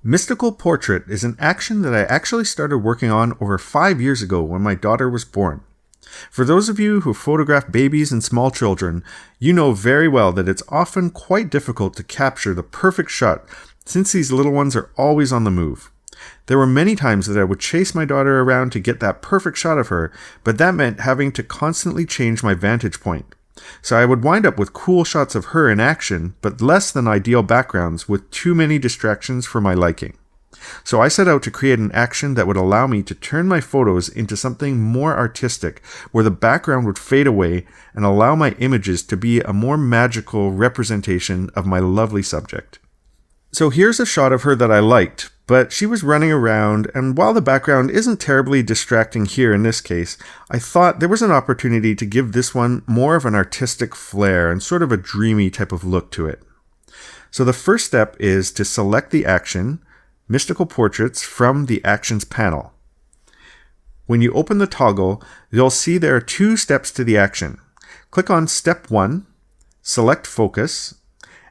Mystical Portrait is an action that I actually started working on over 5 years ago when my daughter was born. For those of you who photograph babies and small children, you know very well that it's often quite difficult to capture the perfect shot since these little ones are always on the move. There were many times that I would chase my daughter around to get that perfect shot of her, but that meant having to constantly change my vantage point. So I would wind up with cool shots of her in action, but less than ideal backgrounds with too many distractions for my liking. So I set out to create an action that would allow me to turn my photos into something more artistic, where the background would fade away and allow my images to be a more magical representation of my lovely subject. So here's a shot of her that I liked, but she was running around, and while the background isn't terribly distracting here in this case, I thought there was an opportunity to give this one more of an artistic flair and sort of a dreamy type of look to it. So the first step is to select the action, Mystical Portraits, from the Actions panel. When you open the toggle, you'll see there are 2 steps to the action. Click on Step 1, select Focus,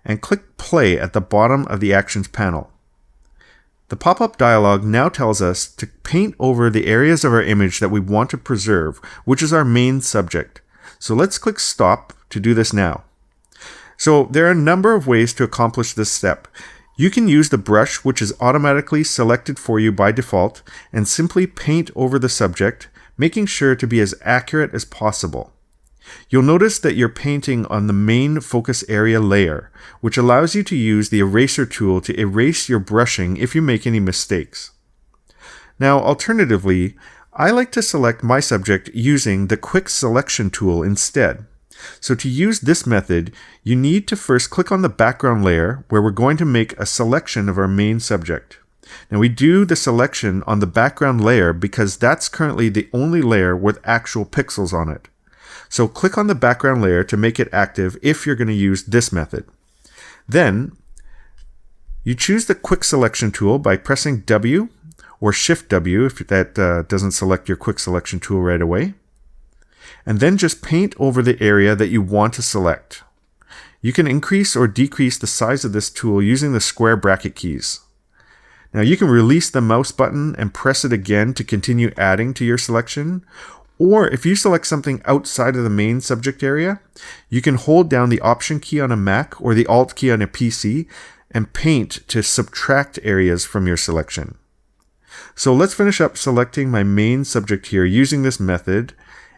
and click Play at the bottom of the Actions panel. The pop-up dialog now tells us to paint over the areas of our image that we want to preserve, which is our main subject. So let's click Stop to do this now. So there are a number of ways to accomplish this step. You can use the brush, which is automatically selected for you by default, and simply paint over the subject, making sure to be as accurate as possible. You'll notice that you're painting on the main focus area layer, which allows you to use the eraser tool to erase your brushing if you make any mistakes. Now, alternatively, I like to select my subject using the Quick Selection tool instead. So to use this method, you need to first click on the background layer where we're going to make a selection of our main subject. Now we do the selection on the background layer because that's currently the only layer with actual pixels on it. So click on the background layer to make it active if you're going to use this method. Then you choose the Quick Selection tool by pressing W or Shift W if that doesn't select your Quick Selection tool right away. And then just paint over the area that you want to select. You can increase or decrease the size of this tool using the square bracket keys. Now you can release the mouse button and press it again to continue adding to your selection. Or if you select something outside of the main subject area, you can hold down the Option key on a Mac or the Alt key on a PC and paint to subtract areas from your selection. So let's finish up selecting my main subject here using this method.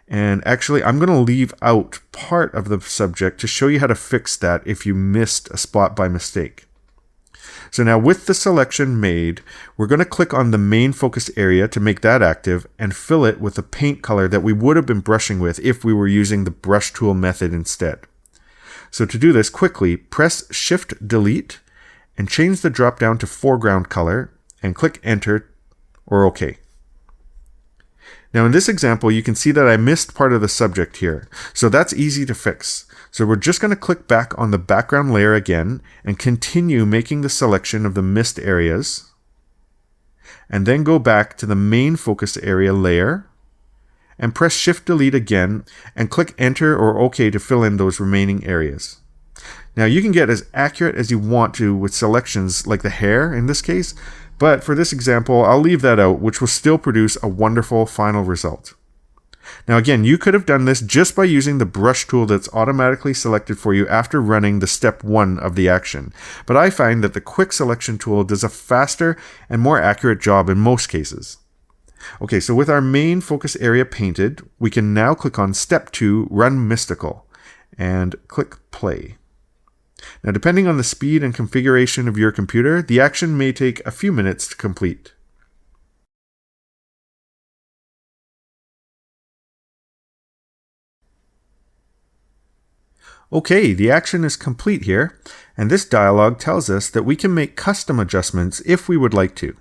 And actually, I'm going to leave out part of the subject to show you how to fix that if you missed a spot by mistake. So now with the selection made, we're going to click on the main focus area to make that active and fill it with the paint color that we would have been brushing with if we were using the brush tool method instead. So to do this quickly, press Shift Delete and change the drop down to foreground color and click Enter or OK. Now in this example, you can see that I missed part of the subject here, so that's easy to fix. So we're just going to click back on the background layer again and continue making the selection of the missed areas, and then go back to the main focus area layer and press Shift Delete again and click Enter or OK to fill in those remaining areas. Now you can get as accurate as you want to with selections like the hair in this case, but for this example, I'll leave that out, which will still produce a wonderful final result. Now again, you could have done this just by using the brush tool that's automatically selected for you after running the step 1 of the action, but I find that the Quick Selection tool does a faster and more accurate job in most cases. Okay, so with our main focus area painted, we can now click on Step 2, Run Mystical, and click Play. Now, depending on the speed and configuration of your computer, the action may take a few minutes to complete. Okay, the action is complete here, and this dialog tells us that we can make custom adjustments if we would like to.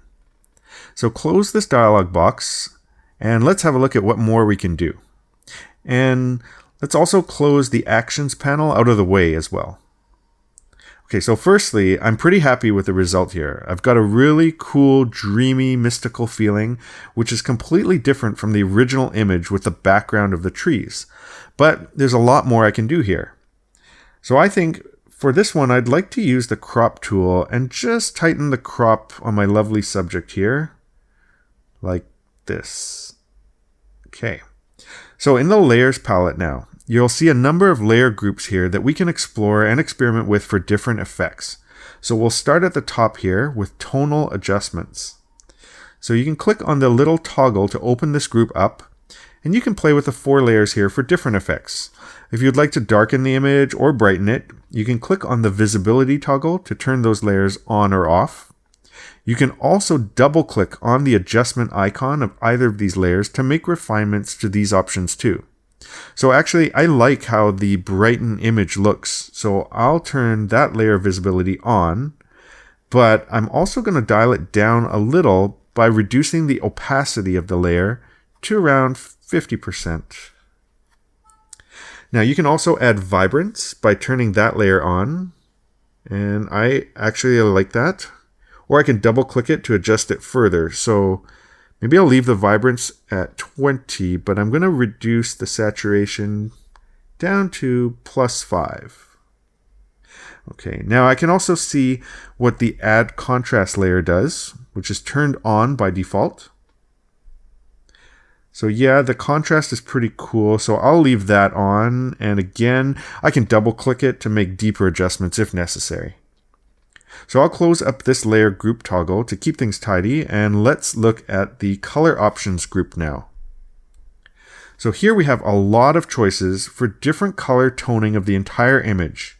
So close this dialog box, and let's have a look at what more we can do. And let's also close the Actions panel out of the way as well. Okay, so firstly, I'm pretty happy with the result here. I've got a really cool, dreamy, mystical feeling, which is completely different from the original image with the background of the trees. But there's a lot more I can do here. So I think For this one, I'd like to use the crop tool and just tighten the crop on my lovely subject here, like this. Okay, so in the layers palette now, you'll see a number of layer groups here that we can explore and experiment with for different effects. So we'll start at the top here with tonal adjustments. So you can click on the little toggle to open this group up, and you can play with the 4 layers here for different effects. If you'd like to darken the image or brighten it, you can click on the visibility toggle to turn those layers on or off. You can also double click on the adjustment icon of either of these layers to make refinements to these options too. So actually, I like how the brighten image looks, so I'll turn that layer visibility on, but I'm also going to dial it down a little by reducing the opacity of the layer to around 50%. Now you can also add vibrance by turning that layer on, and I actually like that. Or I can double click it to adjust it further. So maybe I'll leave the vibrance at 20, but I'm going to reduce the saturation down to +5. Okay, now I can also see what the add contrast layer does, which is turned on by default. So yeah, the contrast is pretty cool, so I'll leave that on, and again, I can double click it to make deeper adjustments if necessary. So I'll close up this layer group toggle to keep things tidy, and let's look at the color options group now. So here we have a lot of choices for different color toning of the entire image.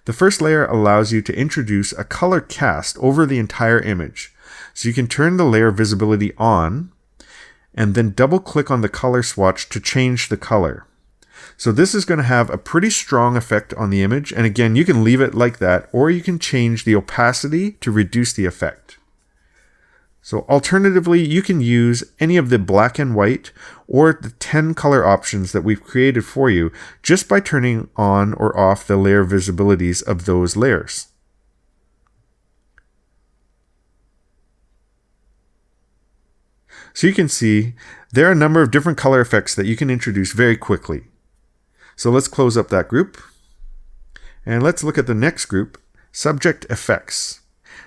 The first layer allows you to introduce a color cast over the entire image. So you can turn the layer visibility on, and then double click on the color swatch to change the color. So this is going to have a pretty strong effect on the image, and again, you can leave it like that, or you can change the opacity to reduce the effect. So alternatively, you can use any of the black and white or the 10 color options that we've created for you just by turning on or off the layer visibilities of those layers. So you can see there are a number of different color effects that you can introduce very quickly. So let's close up that group, and let's look at the next group, Subject Effects.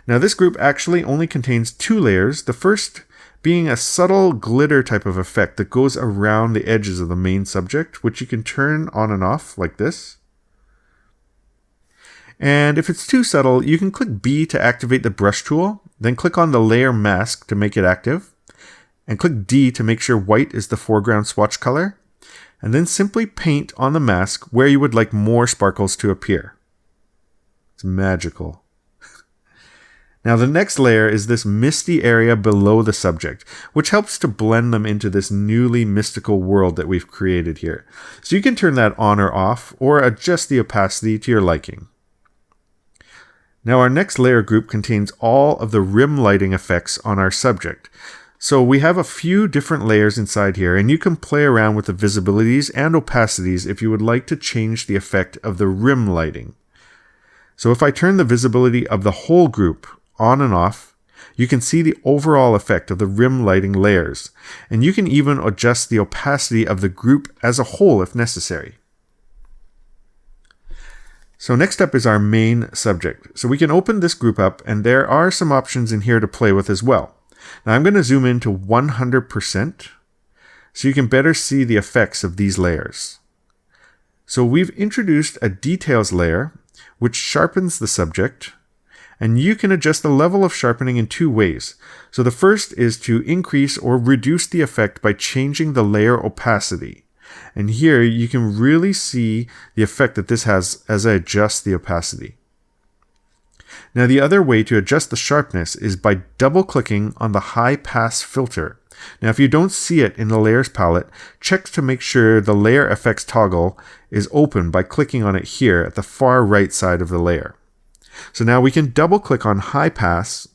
Now this group actually only contains 2 layers, the first being a subtle glitter type of effect that goes around the edges of the main subject, which you can turn on and off like this. And if it's too subtle, you can click B to activate the brush tool, then click on the layer mask to make it active, and click D to make sure white is the foreground swatch color, and then simply paint on the mask where you would like more sparkles to appear. It's magical. Now the next layer is this misty area below the subject, which helps to blend them into this newly mystical world that we've created here. So you can turn that on or off, or adjust the opacity to your liking. Now our next layer group contains all of the rim lighting effects on our subject. So we have a few different layers inside here, and you can play around with the visibilities and opacities if you would like to change the effect of the rim lighting. So if I turn the visibility of the whole group on and off, you can see the overall effect of the rim lighting layers, and you can even adjust the opacity of the group as a whole if necessary. So next up is our main subject. So we can open this group up, and there are some options in here to play with as well. Now I'm going to zoom in to 100% so you can better see the effects of these layers. So we've introduced a details layer which sharpens the subject, and you can adjust the level of sharpening in 2 ways. So the first is to increase or reduce the effect by changing the layer opacity. And here you can really see the effect that this has as I adjust the opacity. Now the other way to adjust the sharpness is by double clicking on the high pass filter. Now if you don't see it in the layers palette, check to make sure the layer effects toggle is open by clicking on it here at the far right side of the layer. So now we can double click on high pass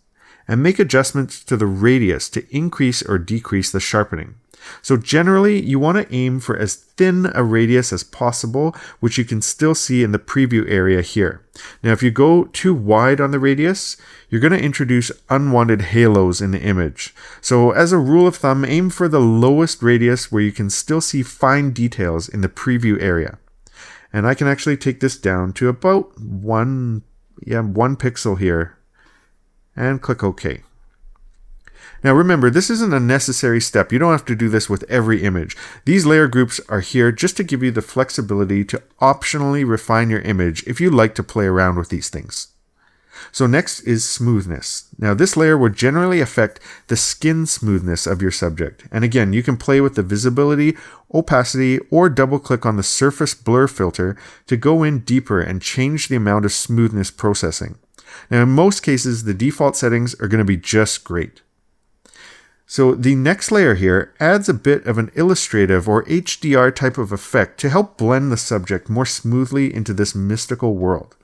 and make adjustments to the radius to increase or decrease the sharpening. So generally, you want to aim for as thin a radius as possible, which you can still see in the preview area here. Now, if you go too wide on the radius, you're going to introduce unwanted halos in the image. So as a rule of thumb, aim for the lowest radius where you can still see fine details in the preview area. And I can actually take this down to about one pixel here and click OK. Now remember, this isn't a necessary step. You don't have to do this with every image. These layer groups are here just to give you the flexibility to optionally refine your image if you like to play around with these things. So next is smoothness. Now this layer will generally affect the skin smoothness of your subject. And again, you can play with the visibility, opacity, or double click on the surface blur filter to go in deeper and change the amount of smoothness processing. Now in most cases, the default settings are going to be just great. So the next layer here adds a bit of an illustrative or HDR type of effect to help blend the subject more smoothly into this mystical world.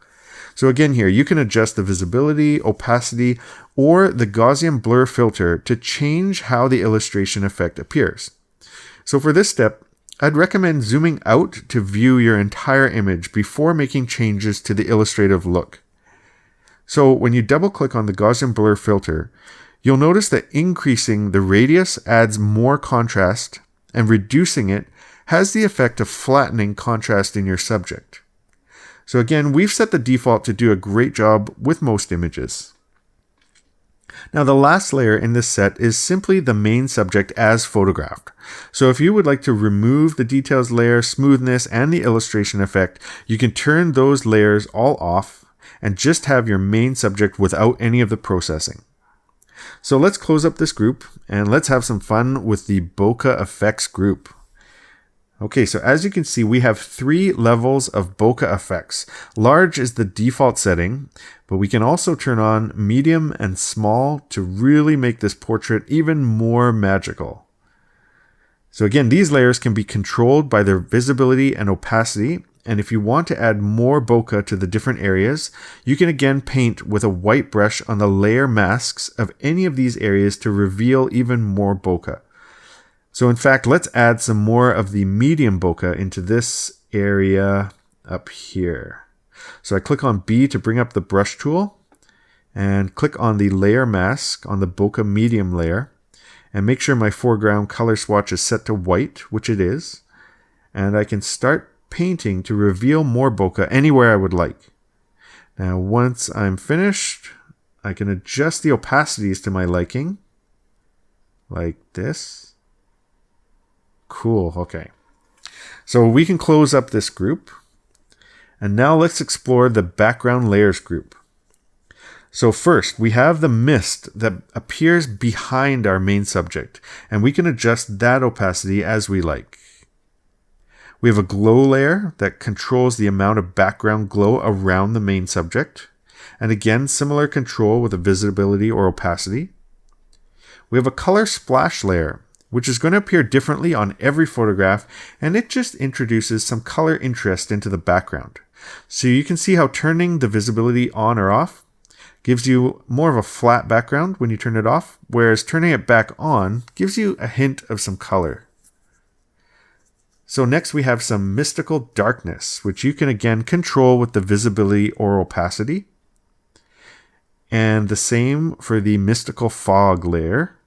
So again here, you can adjust the visibility, opacity, or the Gaussian blur filter to change how the illustration effect appears. So for this step, I'd recommend zooming out to view your entire image before making changes to the illustrative look. So when you double click on the Gaussian blur filter, you'll notice that increasing the radius adds more contrast, and reducing it has the effect of flattening contrast in your subject. So again, we've set the default to do a great job with most images. Now the last layer in this set is simply the main subject as photographed. So if you would like to remove the details layer, smoothness, and the illustration effect, you can turn those layers all off and just have your main subject without any of the processing. So let's close up this group and let's have some fun with the bokeh effects group. Okay, so as you can see, we have 3 levels of bokeh effects. Large is the default setting, but we can also turn on medium and small to really make this portrait even more magical. So again, these layers can be controlled by their visibility and opacity. And if you want to add more bokeh to the different areas, you can again paint with a white brush on the layer masks of any of these areas to reveal even more bokeh. So in fact, let's add some more of the medium bokeh into this area up here. So I click on B to bring up the brush tool and click on the layer mask on the bokeh medium layer and make sure my foreground color swatch is set to white, which it is. And I can start painting to reveal more bokeh anywhere I would like. Now once I'm finished, I can adjust the opacities to my liking, like this. Cool, okay. So we can close up this group, and now let's explore the background layers group. So first, we have the mist that appears behind our main subject, and we can adjust that opacity as we like. We have a glow layer that controls the amount of background glow around the main subject. And again, similar control with a visibility or opacity. We have a color splash layer, which is going to appear differently on every photograph, and it just introduces some color interest into the background. So you can see how turning the visibility on or off gives you more of a flat background when you turn it off, whereas turning it back on gives you a hint of some color. So next we have some mystical darkness, which you can again control with the visibility or opacity. And the same for the mystical fog layer.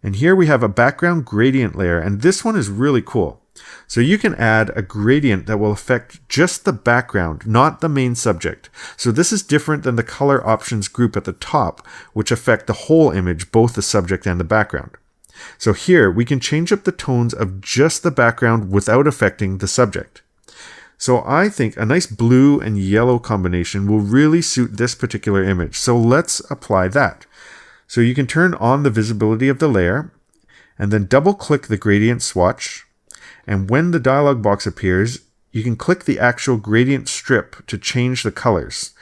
And here we have a background gradient layer, and this one is really cool. So you can add a gradient that will affect just the background, not the main subject. So this is different than the color options group at the top, which affect the whole image, both the subject and the background. So here we can change up the tones of just the background without affecting the subject. So I think a nice blue and yellow combination will really suit this particular image. So let's apply that. So you can turn on the visibility of the layer and then double click the gradient swatch. And when the dialog box appears, you can click the actual gradient strip to change the colors.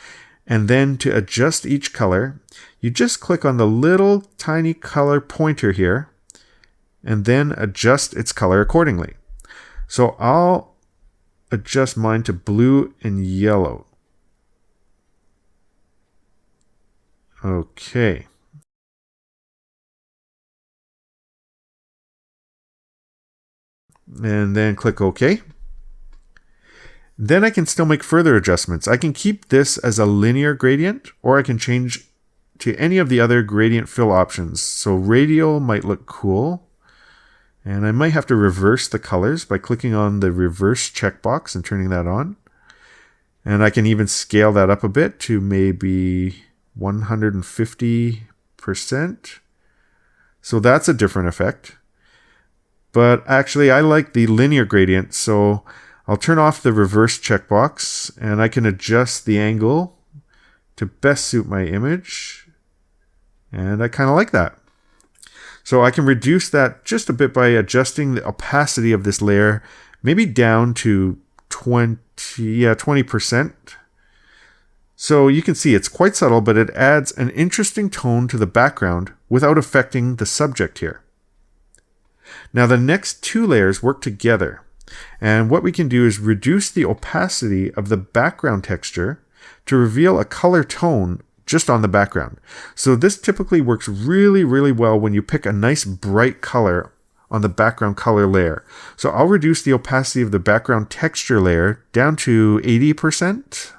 And then to adjust each color, you just click on the little tiny color pointer here and then adjust its color accordingly. So I'll adjust mine to blue and yellow. Okay. And then click OK. Then I can still make further adjustments. I can keep this as a linear gradient, or I can change to any of the other gradient fill options. So radial might look cool. And I might have to reverse the colors by clicking on the reverse checkbox and turning that on. And I can even scale that up a bit to maybe 150%. So that's a different effect. But actually, I like the linear gradient, so I'll turn off the reverse checkbox and I can adjust the angle to best suit my image. And I kind of like that. So I can reduce that just a bit by adjusting the opacity of this layer, maybe down to 20%. So you can see it's quite subtle, but it adds an interesting tone to the background without affecting the subject here. Now the next two layers work together, and what we can do is reduce the opacity of the background texture to reveal a color tone just on the background. So this typically works really, really well when you pick a nice bright color on the background color layer. So I'll reduce the opacity of the background texture layer down to 80%,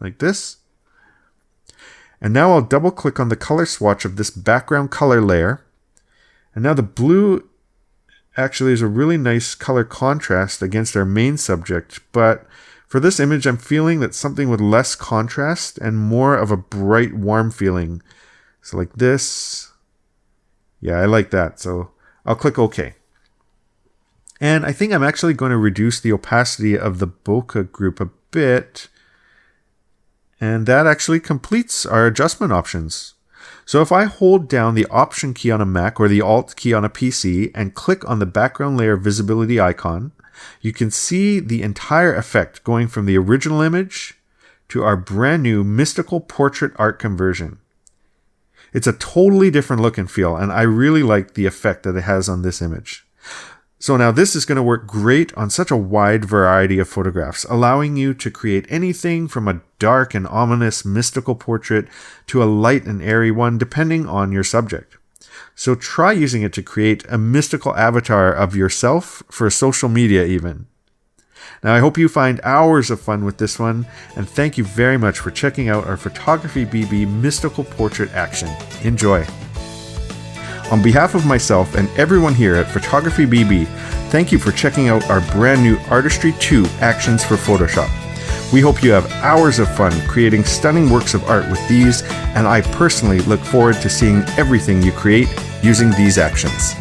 like this. And now I'll double click on the color swatch of this background color layer. And now the blue actually is a really nice color contrast against our main subject, but for this image, I'm feeling that something with less contrast and more of a bright, warm feeling. So like this. Yeah, I like that. So I'll click OK. And I think I'm actually going to reduce the opacity of the bokeh group a bit. And that actually completes our adjustment options. So if I hold down the Option key on a Mac or the Alt key on a PC and click on the background layer visibility icon, you can see the entire effect going from the original image to our brand new mystical portrait art conversion. It's a totally different look and feel, and I really like the effect that it has on this image. So now this is going to work great on such a wide variety of photographs, allowing you to create anything from a dark and ominous mystical portrait to a light and airy one, depending on your subject. So try using it to create a mystical avatar of yourself for social media even. Now I hope you find hours of fun with this one, and thank you very much for checking out our Photography BB Mystical Portrait Action. Enjoy! On behalf of myself and everyone here at Photography BB, thank you for checking out our brand new Artistry 2 Actions for Photoshop. We hope you have hours of fun creating stunning works of art with these, and I personally look forward to seeing everything you create using these actions.